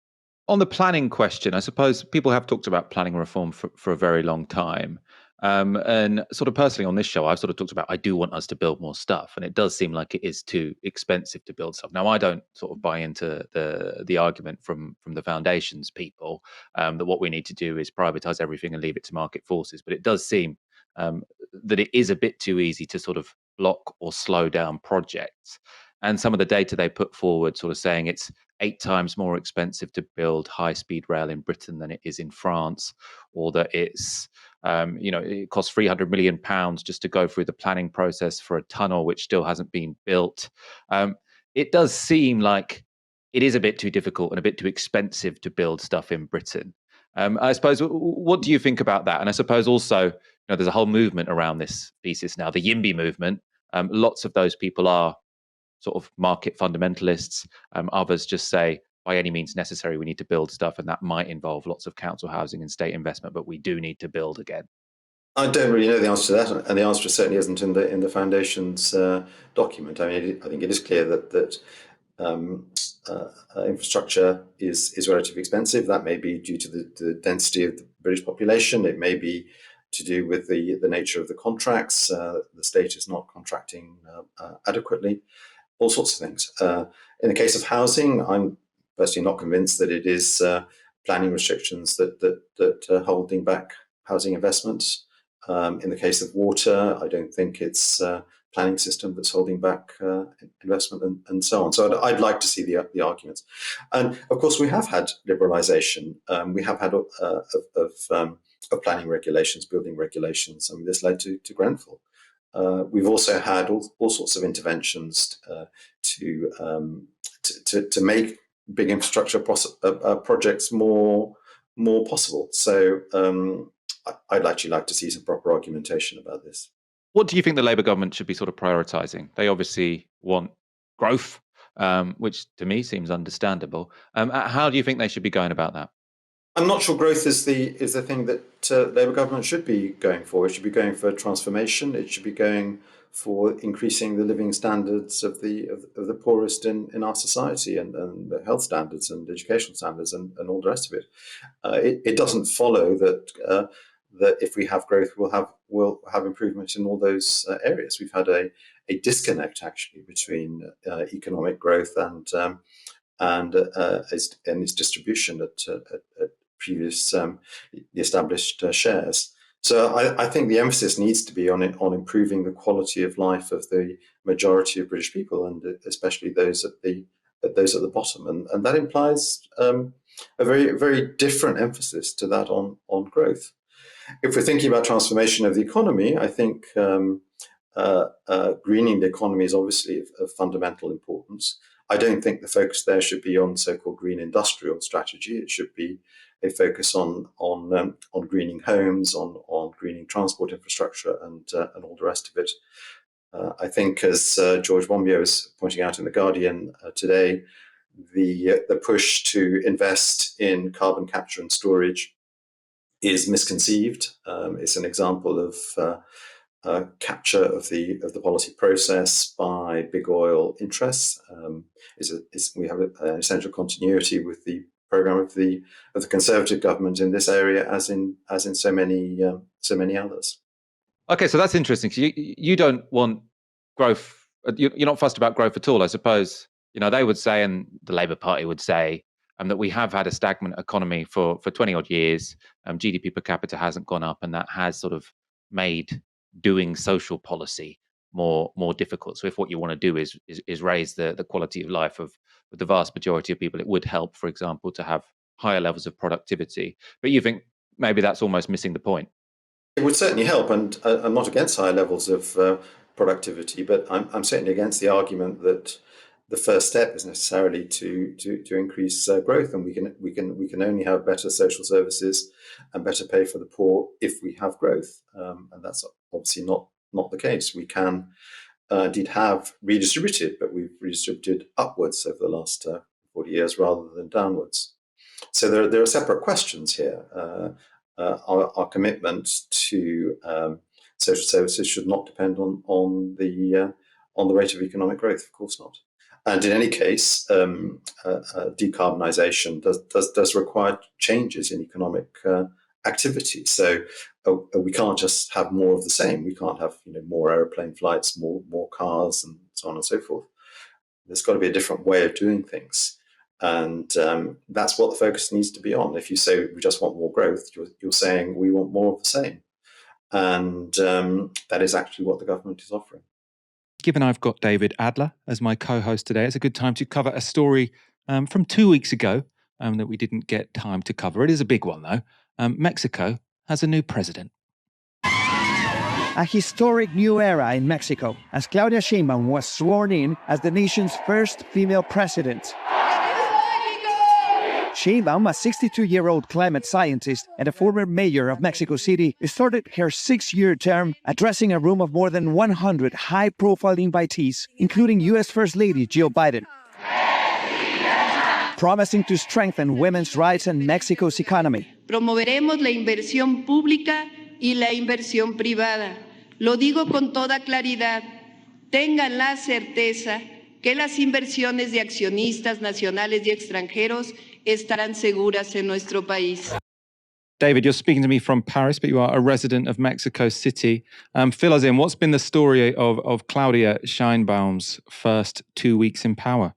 On the planning question, I suppose people have talked about planning reform for a very long time. And sort of personally on this show, I've sort of talked about, I do want us to build more stuff. And it does seem like it is too expensive to build stuff. Now, I don't sort of buy into the argument from the Foundation's people that what we need to do is privatise everything and leave it to market forces. But it does seem that it is a bit too easy to sort of block or slow down projects. And some of the data they put forward sort of saying it's 8 times more expensive to build high-speed rail in Britain than it is in France, or that it's, it costs £300 million just to go through the planning process for a tunnel which still hasn't been built. It does seem like it is a bit too difficult and a bit too expensive to build stuff in Britain. I suppose, what do you think about that? And I suppose also, there's a whole movement around this thesis now, the YIMBY movement. Lots of those people are sort of market fundamentalists. Others just say, by any means necessary, we need to build stuff, and that might involve lots of council housing and state investment, but we do need to build again. I don't really know the answer to that, and the answer certainly isn't in the Foundation's document. I mean, I think it is clear that infrastructure is relatively expensive. That may be due to the density of the British population. It may be to do with the nature of the contracts. The state is not contracting adequately. All sorts of things. In the case of housing, I'm personally not convinced that it is planning restrictions that are holding back housing investments. In the case of water, I don't think it's planning system that's holding back investment and so on. So I'd like to see the arguments. And of course, we have had liberalisation. We have had of planning regulations, building regulations. I mean, this led to Grenfell. We've also had all sorts of interventions to make big infrastructure projects more possible. So I'd actually like to see some proper argumentation about this. What do you think the Labour government should be sort of prioritising? They obviously want growth, which to me seems understandable. How do you think they should be going about that? I'm not sure growth is the thing that Labour government should be going for. It should be going for transformation. It should be going for increasing the living standards of the poorest in our society, and the health standards and educational standards and all the rest of it. It doesn't follow that if we have growth, we'll have improvement in all those areas. We've had a disconnect actually between economic growth and its distribution at previous established shares. So I think the emphasis needs to be on improving the quality of life of the majority of British people, and especially those at the bottom. And that implies a very, very different emphasis to that on growth. If we're thinking about transformation of the economy, I think greening the economy is obviously of fundamental importance. I don't think the focus there should be on so-called green industrial strategy. It should be a focus on greening homes, on greening transport infrastructure, and all the rest of it. I think, as George Monbiot is pointing out in The Guardian today, the push to invest in carbon capture and storage is misconceived. It's an example of capture of the policy process by big oil interests. We have an essential continuity with the programme of the Conservative government in this area, as in so many others. Okay, so that's interesting. So you don't want growth. You're not fussed about growth at all, I suppose. They would say, and the Labour Party would say, that we have had a stagnant economy for 20 odd years. GDP per capita hasn't gone up, and that has sort of made doing social policy more difficult. So if what you want to do is raise the quality of life of the vast majority of people, it would help, for example, to have higher levels of productivity. But you think maybe that's almost missing the point? It would certainly help, and I'm not against higher levels of productivity, but I'm certainly against the argument that the first step is necessarily to increase growth, and we can only have better social services and better pay for the poor if we have growth, and that's obviously not the case. We can indeed have redistributed, but we've redistributed upwards over the last 40 years rather than downwards. So there are separate questions here. Our commitment to social services should not depend on the rate of economic growth, of course not. And in any case, decarbonisation does require changes in economic activity. So we can't just have more of the same. We can't have more aeroplane flights, more cars, and so on and so forth. There's got to be a different way of doing things. And that's what the focus needs to be on. If you say we just want more growth, you're saying we want more of the same. And that is actually what the government is offering. Given I've got David Adler as my co-host today, it's a good time to cover a story from 2 weeks ago that we didn't get time to cover. It is a big one, though. Mexico has a new president. A historic new era in Mexico, as Claudia Sheinbaum was sworn in as the nation's first female president. Sheinbaum, a 62-year-old climate scientist and a former mayor of Mexico City, started her 6-year term addressing a room of more than 100 high-profile invitees, including U.S. First Lady Jill Biden, promising to strengthen women's rights and Mexico's economy. Promoveremos la inversión pública y la inversión privada. Lo digo con toda claridad. Tengan la certeza que las inversiones de accionistas nacionales y extranjeros estarán seguras en nuestro país. David, you're speaking to me from Paris, but you are a resident of Mexico City. Fill us in. What's been the story of Claudia Sheinbaum's first 2 weeks in power?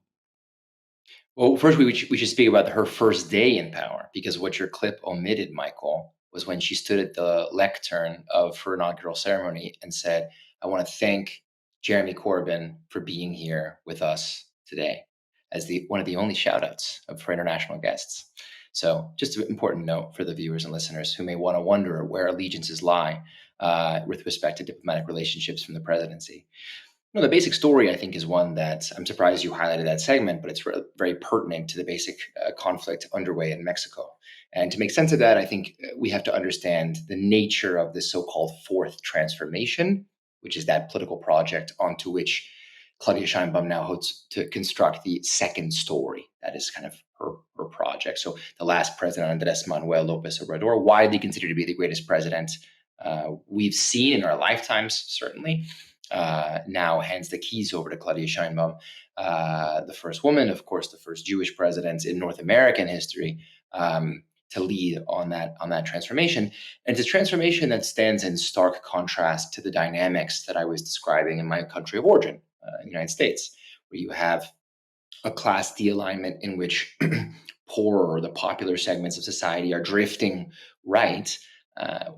Well, first we should speak about her first day in power, because what your clip omitted, Michael, was when she stood at the lectern of her inaugural ceremony and said, I want to thank Jeremy Corbyn for being here with us today, as one of the only shout-outs for international guests. So just an important note for the viewers and listeners who may want to wonder where allegiances lie with respect to diplomatic relationships from the presidency. The basic story, I think, is one that I'm surprised you highlighted that segment, but it's very pertinent to the basic conflict underway in Mexico. And to make sense of that, I think we have to understand the nature of this so-called fourth transformation, which is that political project onto which Claudia Sheinbaum now hopes to construct the second story. That is kind of her project. So the last president, Andrés Manuel López Obrador, widely considered to be the greatest president we've seen in our lifetimes, certainly, now hands the keys over to Claudia Sheinbaum, the first woman, of course, the first Jewish president in North American history, to lead on that transformation. And it's a transformation that stands in stark contrast to the dynamics that I was describing in my country of origin, in the United States, where you have a class de-alignment in which poorer or the popular segments of society are drifting right.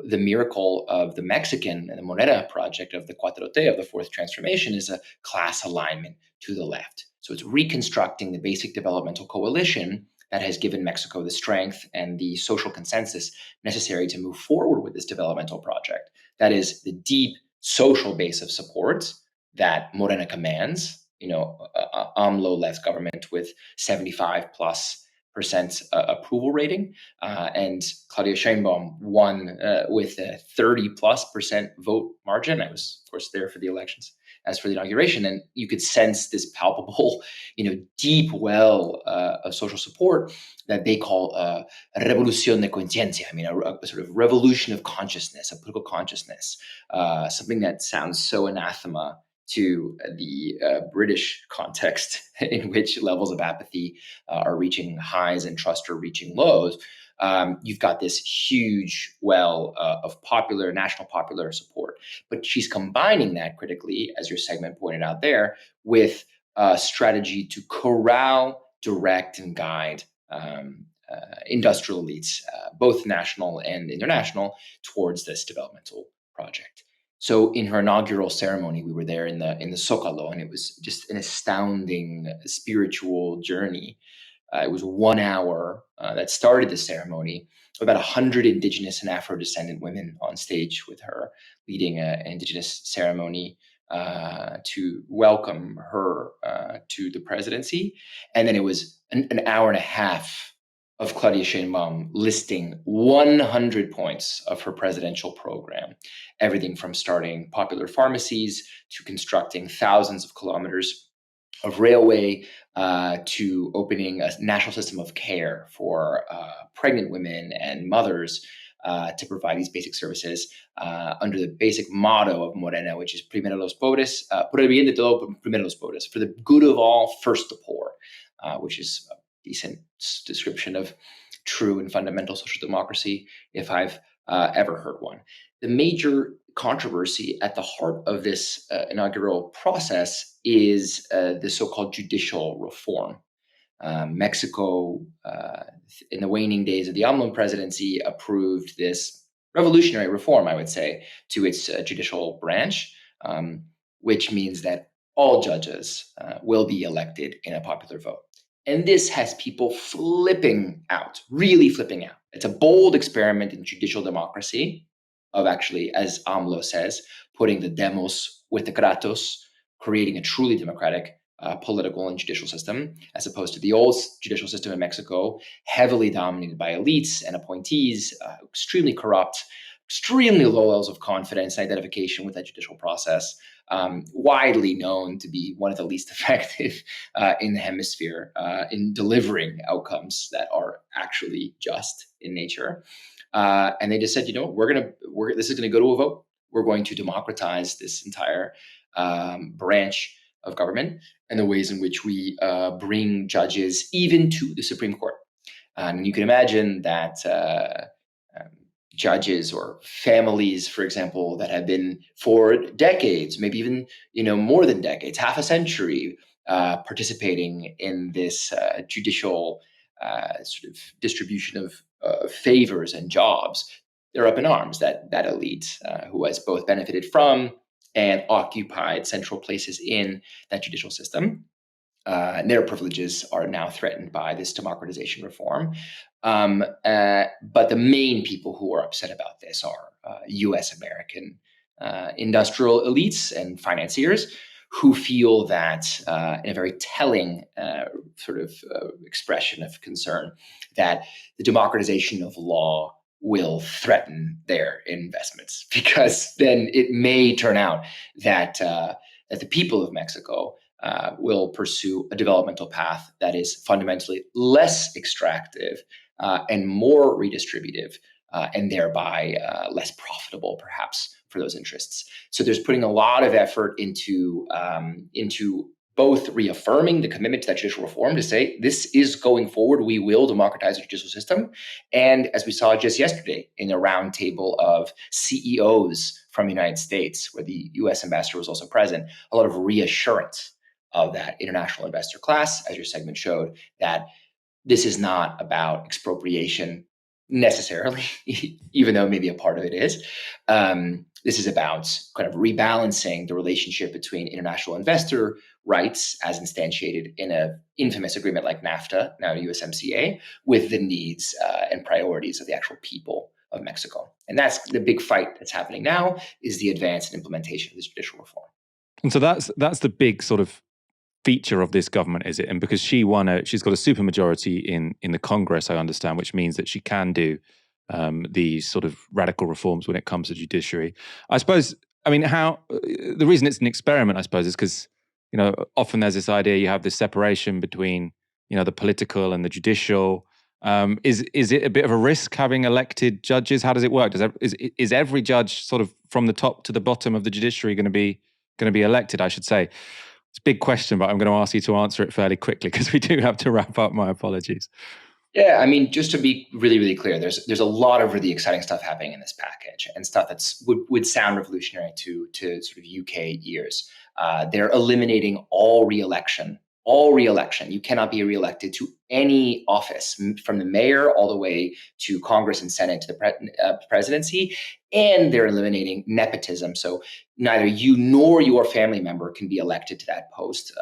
The miracle of the Mexican and the Moneda project of the Cuatro-T, of the fourth transformation, is a class alignment to the left. So it's reconstructing the basic developmental coalition that has given Mexico the strength and the social consensus necessary to move forward with this developmental project. That is the deep social base of support that Morena commands, AMLO left government with 75+% approval rating, and Claudia Sheinbaum won with a 30+% vote margin. I was, of course, there for the elections as for the inauguration, and you could sense this palpable, deep well of social support that they call a revolución de conciencia. I mean, a sort of revolution of consciousness, a political consciousness, something that sounds so anathema to the British context, in which levels of apathy are reaching highs and trust are reaching lows. You've got this huge well of national popular support. But she's combining that critically, as your segment pointed out there, with a strategy to corral, direct, and guide industrial elites, both national and international, towards this developmental project. So in her inaugural ceremony, we were there in the Zócalo, and it was just an astounding spiritual journey. It was 1 hour that started the ceremony. About 100 indigenous and Afro-descendant women on stage with her, leading an indigenous ceremony to welcome her to the presidency. And then it was an hour and a half of Claudia Sheinbaum listing 100 points of her presidential program, everything from starting popular pharmacies to constructing thousands of kilometers of railway to opening a national system of care for pregnant women and mothers to provide these basic services under the basic motto of Morena, which is primero los pobres, por el bien de todo, primero los pobres, for the good of all, first the poor, which is a decent description of true and fundamental social democracy, if I've ever heard one. The major controversy at the heart of this inaugural process is the so-called judicial reform. Mexico, in the waning days of the AMLO presidency, approved this revolutionary reform, I would say, to its judicial branch, which means that all judges will be elected in a popular vote. And this has people flipping out, really flipping out. It's a bold experiment in judicial democracy of actually, as AMLO says, putting the demos with the kratos, creating a truly democratic political and judicial system, as opposed to the old judicial system in Mexico, heavily dominated by elites and appointees, extremely corrupt, extremely low levels of confidence and identification with that judicial process, widely known to be one of the least effective in the hemisphere in delivering outcomes that are actually just in nature. And they just said, this is going to go to a vote. We're going to democratize this entire branch of government and the ways in which we bring judges even to the Supreme Court. And you can imagine that judges or families, for example, that have been for decades, maybe even more than decades, half a century, participating in this judicial sort of distribution of favors and jobs, they're up in arms. That elite who has both benefited from and occupied central places in that judicial system, and their privileges are now threatened by this democratization reform. But the main people who are upset about this are U.S. American industrial elites and financiers who feel that, in a very telling expression of concern, that the democratization of law will threaten their investments, because then it may turn out that the people of Mexico will pursue a developmental path that is fundamentally less extractive and more redistributive, and thereby less profitable, perhaps, for those interests. So there's putting a lot of effort into both reaffirming the commitment to that judicial reform to say this is going forward, we will democratize the judicial system. And as we saw just yesterday in a roundtable of CEOs from the United States, where the US ambassador was also present, a lot of reassurance of that international investor class, as your segment showed, that this is not about expropriation necessarily, even though maybe a part of it is. This is about kind of rebalancing the relationship between international investor rights, as instantiated in an infamous agreement like NAFTA, now USMCA, with the needs and priorities of the actual people of Mexico. And that's the big fight that's happening now, is the advance and implementation of this judicial reform. And so that's the big sort of feature of this government, is it? And because she's got a supermajority in the Congress, I understand, which means that she can do these sort of radical reforms when it comes to judiciary. I suppose, the reason it's an experiment, I suppose, is because, often there's this idea you have this separation between, the political and the judicial. Is it a bit of a risk having elected judges? How does it work? Is every judge sort of from the top to the bottom of the judiciary going to be elected, I should say? It's a big question, but I'm going to ask you to answer it fairly quickly because we do have to wrap up. My apologies. Yeah, just to be really, really clear, there's a lot of really exciting stuff happening in this package, and stuff that's would sound revolutionary to sort of UK ears. They're eliminating all re-election all re-election. You cannot be re-elected to any office, from the mayor all the way to Congress and Senate to the presidency. And they're eliminating nepotism. So neither you nor your family member can be elected to that post.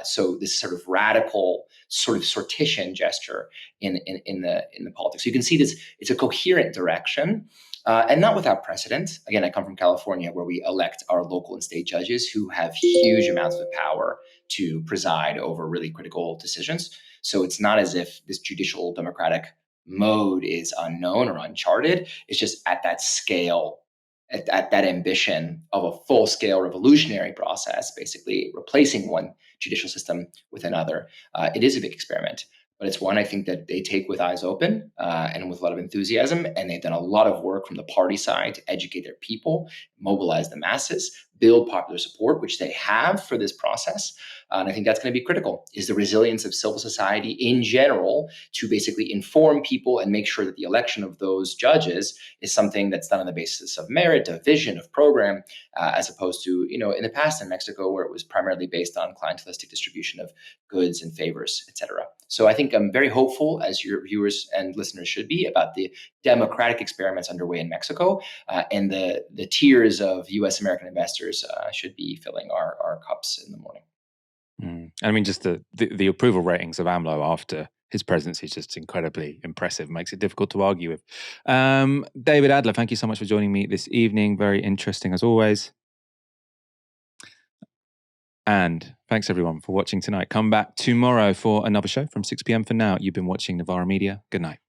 So this sort of radical sort of sortition gesture in the politics. So you can see this, it's a coherent direction. And not without precedent. Again, I come from California, where we elect our local and state judges who have huge amounts of power to preside over really critical decisions. So it's not as if this judicial democratic mode is unknown or uncharted. It's just at that scale, at that ambition of a full-scale revolutionary process, basically replacing one judicial system with another. It is a big experiment. But it's one I think that they take with eyes open and with a lot of enthusiasm. And they've done a lot of work from the party side to educate their people, mobilize the masses, build popular support, which they have for this process. And I think that's going to be critical, is the resilience of civil society in general to basically inform people and make sure that the election of those judges is something that's done on the basis of merit, of vision, of program, as opposed to, in the past in Mexico, where it was primarily based on clientelistic distribution of goods and favors, et cetera. So I think I'm very hopeful, as your viewers and listeners should be, about the democratic experiments underway in Mexico, and the tears of U.S. American investors should be filling our cups in the morning. I mean, just the approval ratings of AMLO after his presidency is just incredibly impressive. Makes it difficult to argue with. David Adler, thank you so much for joining me this evening. Very interesting as always. And thanks everyone for watching tonight. Come back tomorrow for another show from 6 p.m. For now, you've been watching Novara Media. Good night.